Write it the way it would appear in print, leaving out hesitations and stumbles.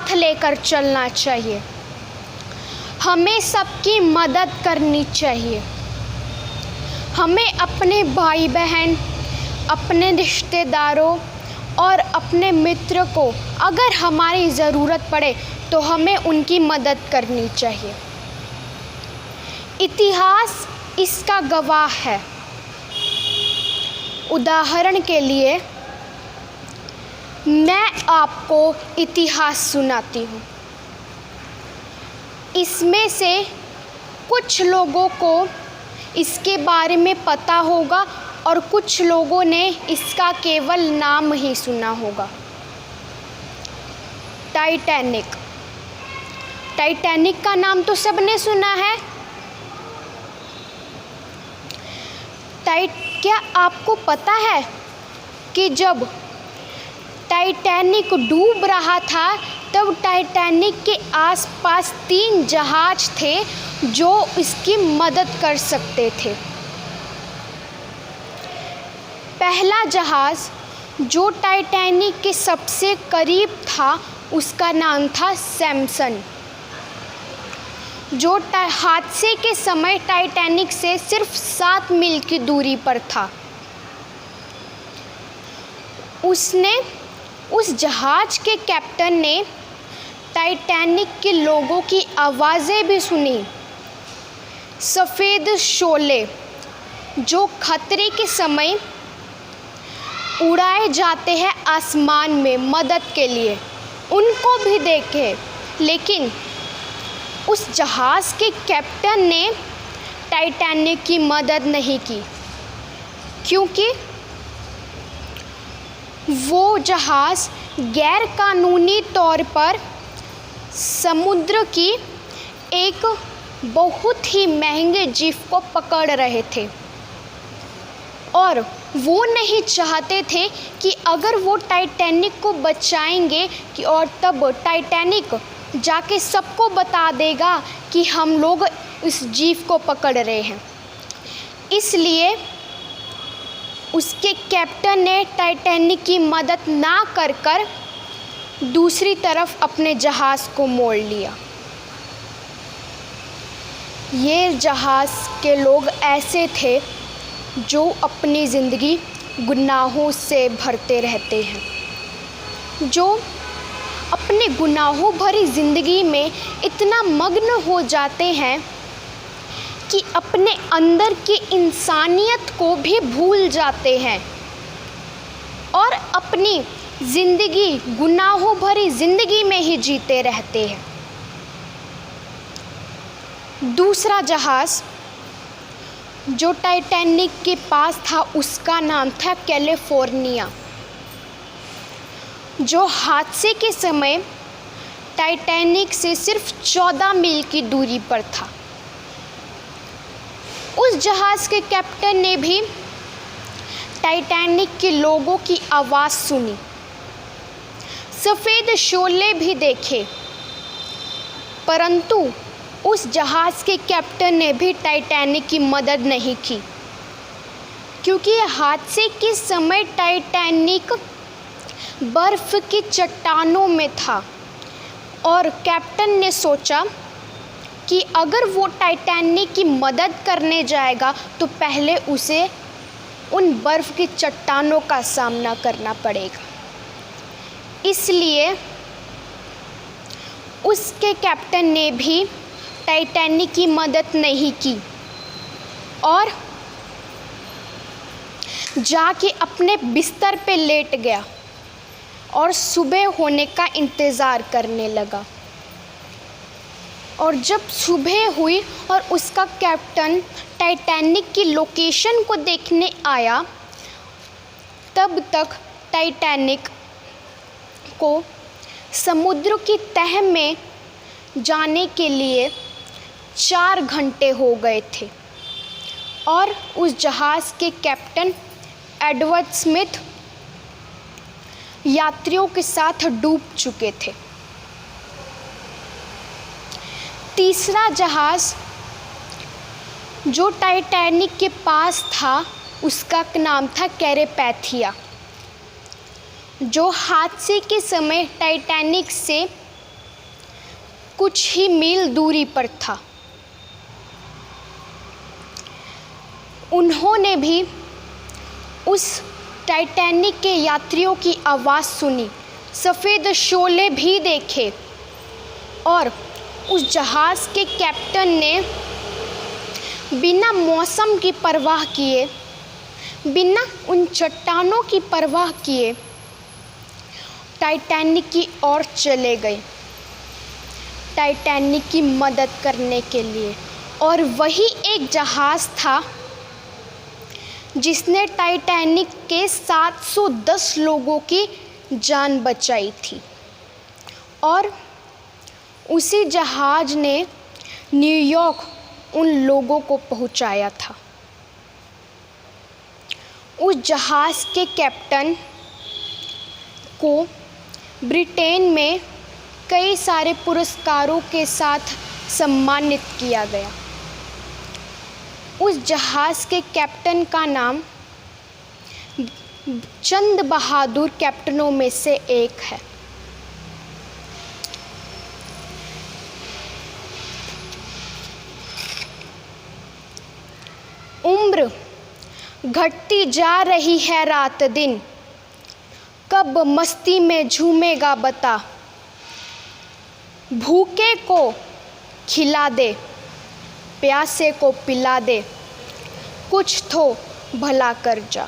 साथ लेकर चलना चाहिए। हमें सबकी मदद करनी चाहिए। हमें अपने भाई बहन, अपने रिश्तेदारों और अपने मित्र को अगर हमारी ज़रूरत पड़े तो हमें उनकी मदद करनी चाहिए। इतिहास इसका गवाह है। उदाहरण के लिए मैं आपको इतिहास सुनाती हूँ। इसमें से कुछ लोगों को इसके बारे में पता होगा और कुछ लोगों ने इसका केवल नाम ही सुना होगा। टाइटैनिक। टाइटैनिक का नाम तो सबने सुना है। क्या आपको पता है कि जब टाइटैनिक डूब रहा था तब टाइटैनिक के आसपास 3 जहाज थे जो इसकी मदद कर सकते थे। पहला जहाज़ जो टाइटैनिक के सबसे करीब था उसका नाम था सैमसन, जो हादसे के समय टाइटैनिक से सिर्फ 7 मील की दूरी पर था। उस जहाज़ के कैप्टन ने टाइटैनिक के लोगों की आवाज़ें भी सुनी। सफ़ेद शोले जो खतरे के समय उड़ाए जाते हैं आसमान में मदद के लिए, उनको भी देखे, लेकिन उस जहाज़ के कैप्टन ने टाइटैनिक की मदद नहीं की क्योंकि वो जहाज़ गैर कानूनी तौर पर समुद्र की एक बहुत ही महंगे जीप को पकड़ रहे थे और वो नहीं चाहते थे कि अगर वो टाइटैनिक को बचाएंगे कि और तब टाइटैनिक जाके सबको बता देगा कि हम लोग इस जीप को पकड़ रहे हैं। इसलिए उसके कैप्टन ने टाइटैनिक की मदद ना कर दूसरी तरफ अपने जहाज़ को मोड़ लिया। ये जहाज़ के लोग ऐसे थे जो अपनी ज़िंदगी गुनाहों से भरते रहते हैं, जो अपने गुनाहों भरी ज़िंदगी में इतना मग्न हो जाते हैं कि अपने अंदर की इंसानियत को भी भूल जाते हैं और अपनी ज़िंदगी गुनाहों भरी ज़िंदगी में ही जीते रहते हैं। दूसरा जहाज़ जो टाइटैनिक के पास था उसका नाम था कैलिफोर्निया, जो हादसे के समय टाइटैनिक से सिर्फ 14 मील की दूरी पर था। उस जहाज़ के कैप्टन ने भी टाइटैनिक के लोगों की आवाज़ सुनी, सफ़ेद शोले भी देखे, परंतु उस जहाज़ के कैप्टन ने भी टाइटैनिक की मदद नहीं की क्योंकि हादसे के समय टाइटैनिक बर्फ़ की चट्टानों में था और कैप्टन ने सोचा कि अगर वो टाइटैनिक की मदद करने जाएगा तो पहले उसे उन बर्फ़ की चट्टानों का सामना करना पड़ेगा। इसलिए उसके कैप्टन ने भी टाइटैनिक की मदद नहीं की और जाके अपने बिस्तर पे लेट गया और सुबह होने का इंतज़ार करने लगा। और जब सुबह हुई और उसका कैप्टन टाइटैनिक की लोकेशन को देखने आया, तब तक टाइटैनिक को समुद्र की तह में जाने के लिए 4 घंटे हो गए थे और उस जहाज़ के कैप्टन एडवर्ड स्मिथ यात्रियों के साथ डूब चुके थे। तीसरा जहाज़ जो टाइटैनिक के पास था उसका नाम था कैरेपैथिया, जो हादसे के समय टाइटैनिक से कुछ ही मील दूरी पर था। उन्होंने भी उस टाइटैनिक के यात्रियों की आवाज़ सुनी, सफ़ेद शोले भी देखे और उस जहाज़ के कैप्टन ने बिना मौसम की परवाह किए, बिना उन चट्टानों की परवाह किए टाइटैनिक की ओर चले गए, टाइटैनिक की मदद करने के लिए। और वही एक जहाज़ था जिसने टाइटैनिक के 710 लोगों की जान बचाई थी और उसी जहाज़ ने न्यूयॉर्क उन लोगों को पहुंचाया था। उस जहाज़ के कैप्टन को ब्रिटेन में कई सारे पुरस्कारों के साथ सम्मानित किया गया। उस जहाज़ के कैप्टन का नाम चंद बहादुर कैप्टनों में से एक है। उम्र घटती जा रही है रात दिन, कब मस्ती में झूमेगा बता। भूखे को खिला दे, प्यासे को पिला दे, कुछ तो भला कर जा।